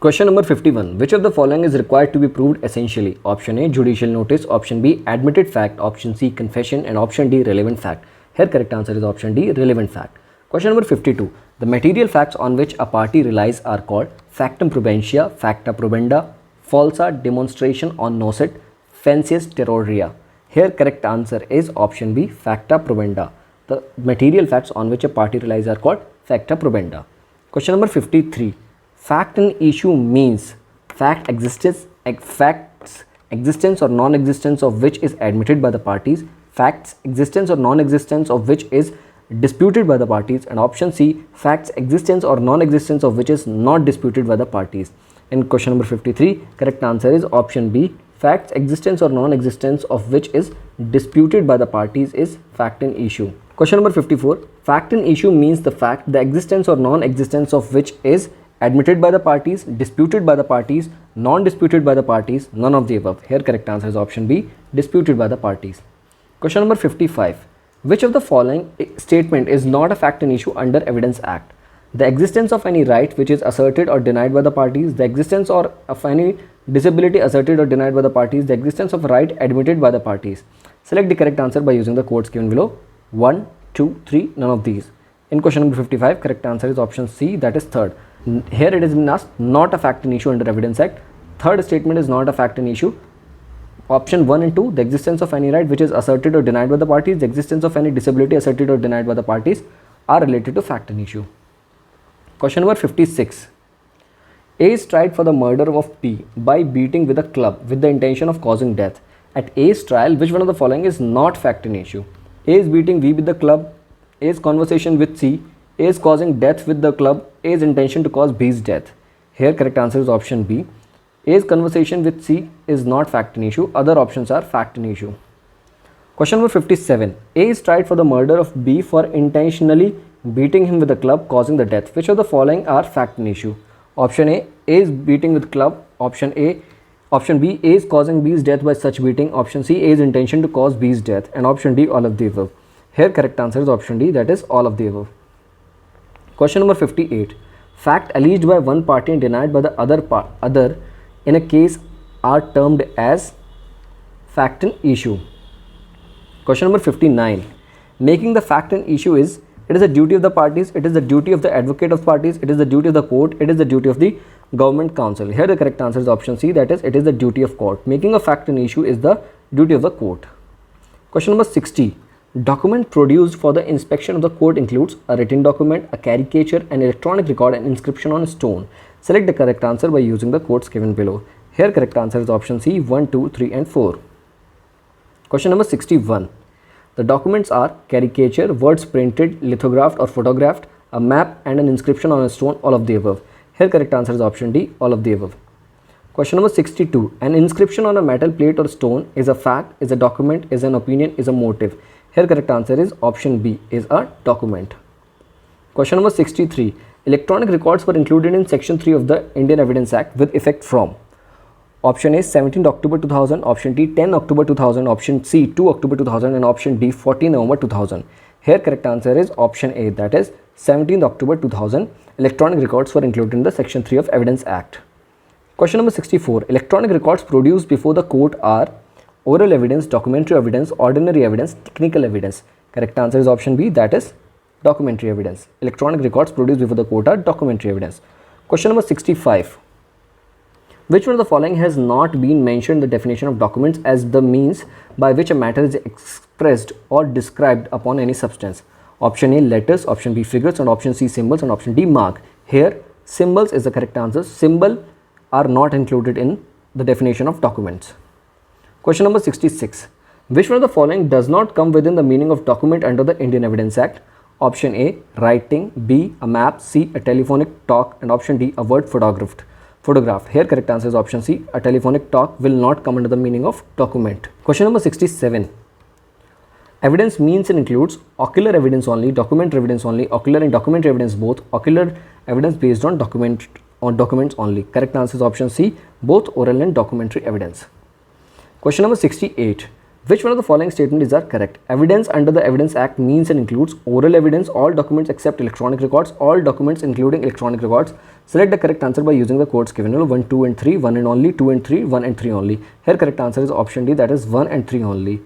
Question number 51. Which of the following is required to be proved essentially? Option A, judicial notice. Option B, admitted fact. Option C, confession. And option D, relevant fact. Here correct answer is option D, relevant fact. Question number 52. The material facts on which a party relies are called factum probatia, facta probenda, falsa demonstration on nocet, facias terroria. Here correct answer is option B, facta probenda. The material facts on which a party relies are called facta probenda. Question number 53. Fact and issue means facts existence or non-existence of which is admitted by the parties, facts existence or non-existence of which is disputed by the parties, and option C, facts existence or non-existence of which is not disputed by the parties. In question number 53, correct answer is option B, facts existence or non-existence of which is disputed by the parties is fact and issue. Question number 54, fact and issue means the fact, the existence or non-existence of which is admitted by the parties, disputed by the parties, non-disputed by the parties, none of the above. Here correct answer is option B, disputed by the parties. Question number 55. Which of the following statement is not a fact and issue under Evidence Act? The existence of any right which is asserted or denied by the parties, the existence of any disability asserted or denied by the parties, the existence of a right admitted by the parties. Select the correct answer by using the codes given below. 1, 2, 3, none of these. In question number 55, correct answer is option C, that is third. Here it is been asked not a fact and issue under Evidence Act. Third statement is not a fact and issue. Option 1 and 2, the existence of any right which is asserted or denied by the parties, the existence of any disability asserted or denied by the parties are related to fact and issue. Question number 56. A is tried for the murder of B by beating with a club with the intention of causing death. At A's trial, which one of the following is not fact and issue? A is beating B with the club, A's conversation with C, A is causing death with the club, A's intention to cause B's death. Here correct answer is option B. A's conversation with C is not fact and issue, other options are fact and issue. Question number 57. A is tried for the murder of B for intentionally beating him with a club causing the death. Which of the following are fact and issue? Option A, A is beating with club. Option B, A is causing B's death by such beating. Option C, A's intention to cause B's death. And option D, all of the above. Here correct answer is option D, that is all of the above. Question number 58. Fact alleged by one party and denied by the other in a case are termed as fact and issue. Question number 59. Making the fact and issue is, it is the duty of the parties, it is the duty of the advocate of parties, it is the duty of the court, it is the duty of the government counsel. Here the correct answer is option C, that is it is the duty of court. Making a fact and issue is the duty of the court. Question number 60. Document produced for the inspection of the court includes a written document, a caricature, an electronic record, and inscription on a stone. Select the correct answer by using the codes given below. Here correct answer is option C, 1, 2, 3 and 4. Question number 61. The documents are caricature, words printed, lithographed or photographed, a map and an inscription on a stone, all of the above. Here correct answer is option D, all of the above. Question number 62. An inscription on a metal plate or stone is a fact, is a document, is an opinion, is a motive. Here correct answer is option B, is a document. Question number 63. Electronic records were included in section 3 of the Indian Evidence Act with effect from. Option A, 17 October 2000, option D, 10 October 2000, option C, 2 October 2000 and option D, 14 November 2000. Here correct answer is option A, that is 17 October 2000. Electronic records were included in the section 3 of Evidence Act. Question number 64. Electronic records produced before the court are oral evidence, documentary evidence, ordinary evidence, technical evidence. Correct answer is option B, that is documentary evidence. Electronic records produced before the court are documentary evidence. Question number 65. Which one of the following has not been mentioned in the definition of documents as the means by which a matter is expressed or described upon any substance? Option A, letters, option B, figures, and option C, symbols, and option D, mark. Here, symbols is the correct answer. Symbol are not included in the definition of documents. Question number 66. Which one of the following does not come within the meaning of document under the Indian Evidence Act? Option A, writing, B, a map, C, a telephonic talk, and option D, a word photograph. Here correct answer is option C, a telephonic talk will not come under the meaning of document. Question number 67. Evidence means and includes ocular evidence only, documentary evidence only, ocular and documentary evidence both, ocular evidence based on documents only. Correct answer is option C, both oral and documentary evidence. Question number 68. Which one of the following statements are correct? Evidence under the Evidence Act means and includes oral evidence, all documents except electronic records, all documents including electronic records. Select the correct answer by using the quotes given below: 1, 2 and 3, 1 and only, 2 and 3, 1 and 3 only. Here correct answer is option D, that is 1 and 3 only.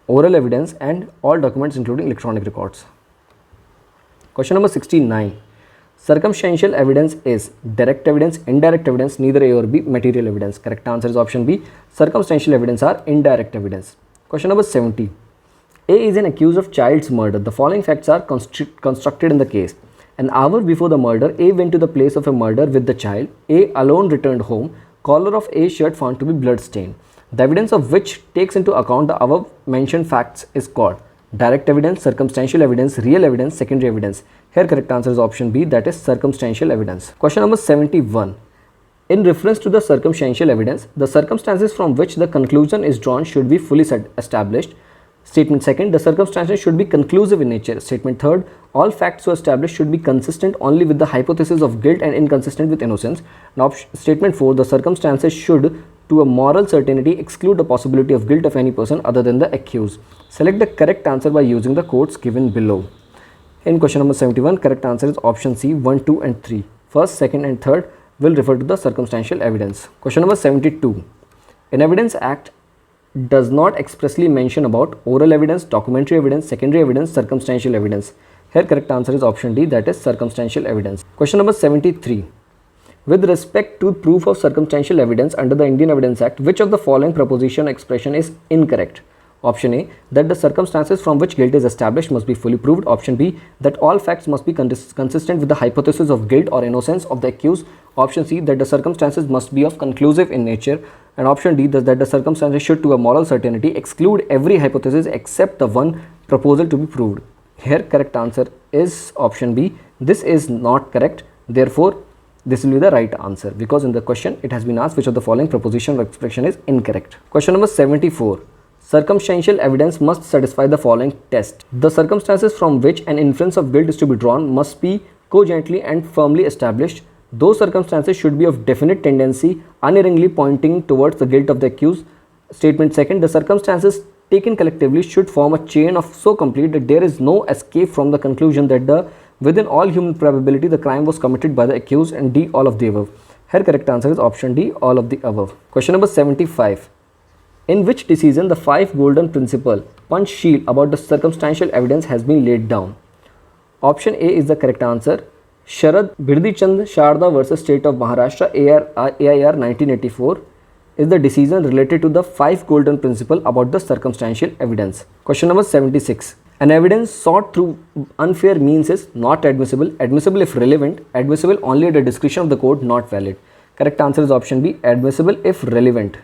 Oral evidence and all documents including electronic records. Question number 69. Circumstantial evidence is direct evidence, indirect evidence, neither A or B, material evidence. Correct answer is option B. Circumstantial evidence are indirect evidence. Question number 70. A is an accused of child's murder. The following facts are constructed in the case. An hour before the murder, A went to the place of a murder with the child. A alone returned home. Collar of A's shirt found to be blood-stained. The evidence of which takes into account the above mentioned facts is called direct evidence, circumstantial evidence, real evidence, secondary evidence. Here correct answer is option B, that is circumstantial evidence. Question number 71. In reference to the circumstantial evidence, the circumstances from which the conclusion is drawn should be fully established. Statement second, the circumstances should be conclusive in nature. Statement third, all facts so established should be consistent only with the hypothesis of guilt and inconsistent with innocence. Now, statement 4, the circumstances should, to a moral certainty, exclude the possibility of guilt of any person other than the accused. Select the correct answer by using the quotes given below. In question number 71, correct answer is option C, 1, 2 and 3. First, second and third will refer to the circumstantial evidence. Question number 72. An Evidence Act does not expressly mention about oral evidence, documentary evidence, secondary evidence, circumstantial evidence. Here correct answer is option D, that is circumstantial evidence. Question number 73. With respect to proof of circumstantial evidence under the Indian Evidence Act, which of the following proposition or expression is incorrect? Option A, that the circumstances from which guilt is established must be fully proved. Option B, that all facts must be consistent with the hypothesis of guilt or innocence of the accused. Option C, that the circumstances must be of conclusive in nature. And option D, that the circumstances should, to a moral certainty, exclude every hypothesis except the one proposal to be proved. Here correct answer is option B. This is not correct. Therefore, this will be the right answer, because in the question it has been asked which of the following proposition or expression is incorrect. Question number 74. Circumstantial evidence must satisfy the following test. The circumstances from which an inference of guilt is to be drawn must be cogently and firmly established. Those circumstances should be of definite tendency, unerringly pointing towards the guilt of the accused. Statement second, the circumstances taken collectively should form a chain of so complete that there is no escape from the conclusion that within all human probability the crime was committed by the accused. And D, all of the above. Here correct answer is option D, all of the above. Question number 75. In which decision the 5 golden principle punch sheet about the circumstantial evidence has been laid down? Option A is the correct answer. Sharad Birdhichand Sharda versus State of Maharashtra, AIR 1984, is the decision related to the 5 golden principle about the circumstantial evidence. Question number 76. An evidence sought through unfair means is not admissible, admissible if relevant, admissible only at the discretion of the court, not valid. Correct answer is option B, admissible if relevant.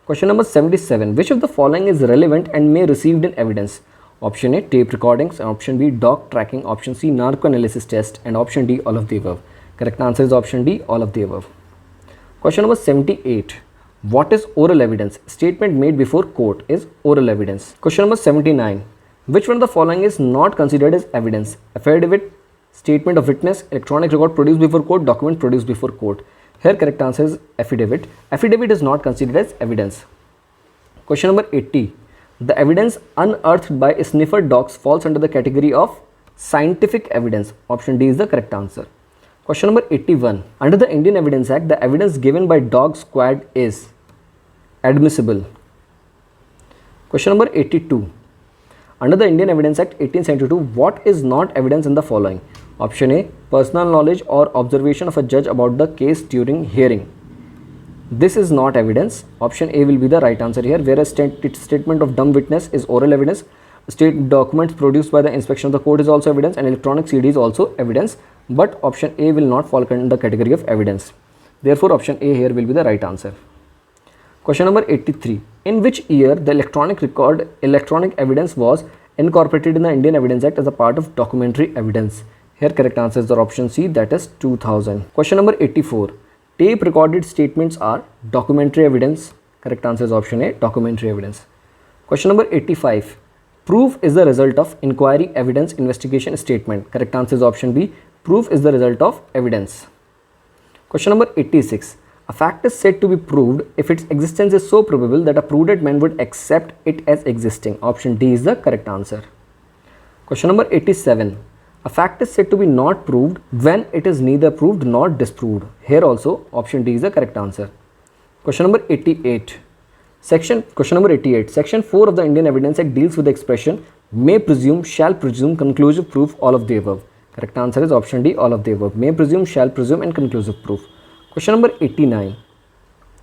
Question number 77. Which of the following is relevant and may received in evidence? Option A, tape recordings. Option B, dog tracking. Option C, narco-analysis test. And option D, all of the above. Correct answer is option D, all of the above. Question number 78. What is oral evidence? Statement made before court is oral evidence. Question number 79. Which one of the following is not considered as evidence? Affidavit, statement of witness, electronic record produced before court, document produced before court. Here correct answer is affidavit. Affidavit is not considered as evidence. Question number 80. The evidence unearthed by sniffer dogs falls under the category of scientific evidence. Option D is the correct answer. Question number 81. Under the Indian Evidence Act, the evidence given by dog squad is admissible. Question number 82. Under the Indian Evidence Act 1872, what is not evidence in the following? Option A, personal knowledge or observation of a judge about the case during hearing. This is not evidence. Option A will be the right answer here, whereas statement of dumb witness is oral evidence. State documents produced by the inspection of the court is also evidence, and electronic CD is also evidence, but option A will not fall under the category of evidence. Therefore, option A here will be the right answer. Question number 83. In which year the electronic evidence was incorporated in the Indian Evidence Act as a part of documentary evidence? Here correct answers are option C, that is 2000. Question number 84. Tape recorded statements are documentary evidence. Correct answer is option A, documentary evidence. Question number 85. Proof is the result of inquiry, evidence, investigation, statement. Correct answer is option B. Proof is the result of evidence. Question number 86. A fact is said to be proved if its existence is so probable that a prudent man would accept it as existing. Option D is the correct answer. Question number 87. A fact is said to be not proved when it is neither proved nor disproved. Here also option D is the correct answer. Question number 88. Section 4 of the Indian Evidence Act deals with the expression may presume, shall presume, conclusive proof, all of the above. Correct answer is option D, all of the above. May presume, shall presume and conclusive proof. Question number 89.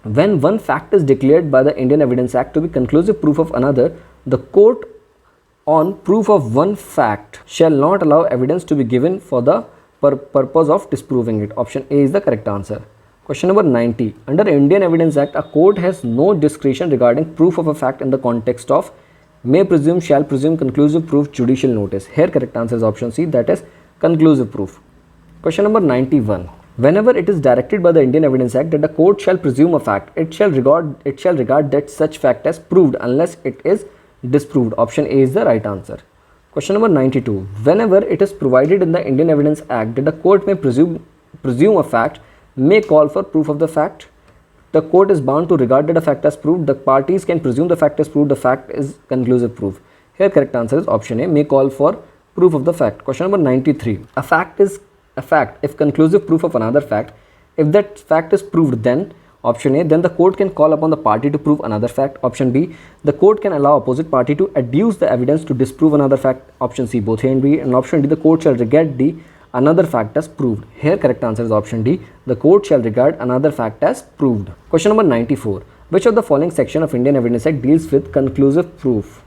When one fact is declared by the Indian Evidence Act to be conclusive proof of another, the court on proof of one fact shall not allow evidence to be given for the purpose of disproving it. Option A is the correct answer. Question number 90. Under Indian Evidence Act, a court has no discretion regarding proof of a fact in the context of may presume, shall presume, conclusive proof, judicial notice. Here correct answer is option C, that is conclusive proof. Question number 91. Whenever it is directed by the Indian Evidence Act that the court shall presume a fact, it shall regard that such fact as proved unless it is disproved. Option A is the right answer. Question number 92. Whenever it is provided in the Indian Evidence Act that the court may presume a fact, may call for proof of the fact, the court is bound to regard that a fact as proved. The parties can presume the fact as proved. The fact is conclusive proof. Here correct answer is option A, may call for proof of the fact. Question number 93. A fact is a fact if conclusive proof of another fact. If that fact is proved, then option A, then the court can call upon the party to prove another fact. Option B, the court can allow opposite party to adduce the evidence to disprove another fact. Option C, both A and B. And option D, the court shall regard the another fact as proved. Here correct answer is option D, the court shall regard another fact as proved. Question number 94. Which of the following section of Indian Evidence Act deals with conclusive proof?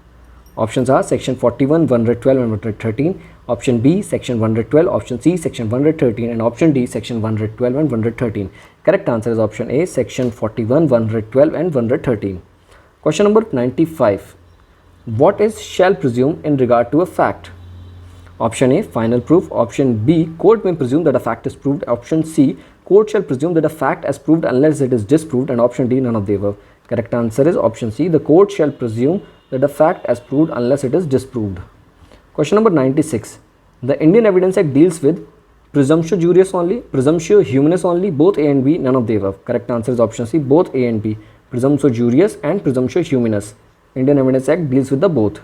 Options are section 41, 112 and 113. Option B, section 112. Option C, section 113. And option D, section 112 and 113. Correct answer is option A, section 41, 112 and 113. Question number 95. What is shall presume in regard to a fact? Option A, final proof. Option B, court may presume that a fact is proved. Option C, court shall presume that a fact is proved unless it is disproved. And option D, none of the above. Correct answer is option C, the court shall presume that a fact is proved unless it is disproved. Question number 96. The Indian Evidence Act deals with presumptio juris only, presumptio humanis only, both A and B, none of the above. Correct answer is option C, both A and B. Presumptio juris and presumptio humanis. Indian Evidence Act deals with the both.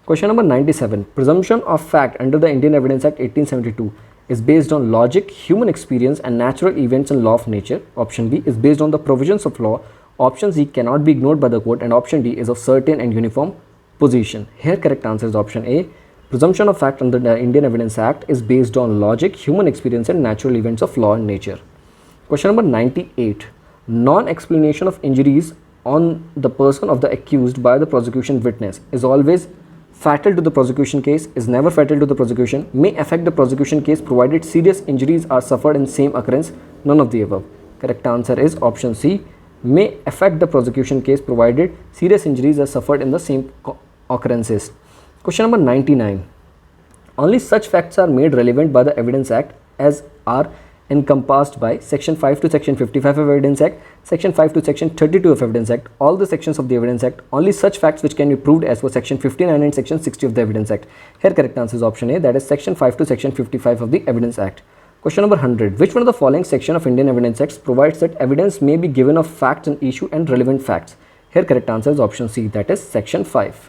Question number 97. Presumption of fact under the Indian Evidence Act 1872 is based on logic, human experience and natural events and law of nature. Option B is based on the provisions of law. Option C cannot be ignored by the court. And option D is of certain and uniform position. Here correct answer is option A. Presumption of fact under the Indian Evidence Act is based on logic, human experience and natural events of law and nature. Question number 98. Non-explanation of injuries on the person of the accused by the prosecution witness is always fatal to the prosecution case, is never fatal to the prosecution, may affect the prosecution case provided serious injuries are suffered in same occurrence, none of the above. Correct answer is option C, may affect the prosecution case provided serious injuries are suffered in the same occurrences. Question number 99. Only such facts are made relevant by the Evidence Act as are encompassed by section 5 to section 55 of Evidence Act, section 5 to section 32 of Evidence Act, all the sections of the Evidence Act, only such facts which can be proved as per section 59 and section 60 of the Evidence Act. Here correct answer is option A, that is section 5 to section 55 of the Evidence Act. Question number 100. Which one of the following section of Indian Evidence Acts provides that evidence may be given of facts and issue and relevant facts? Here correct answer is option C, that is section 5.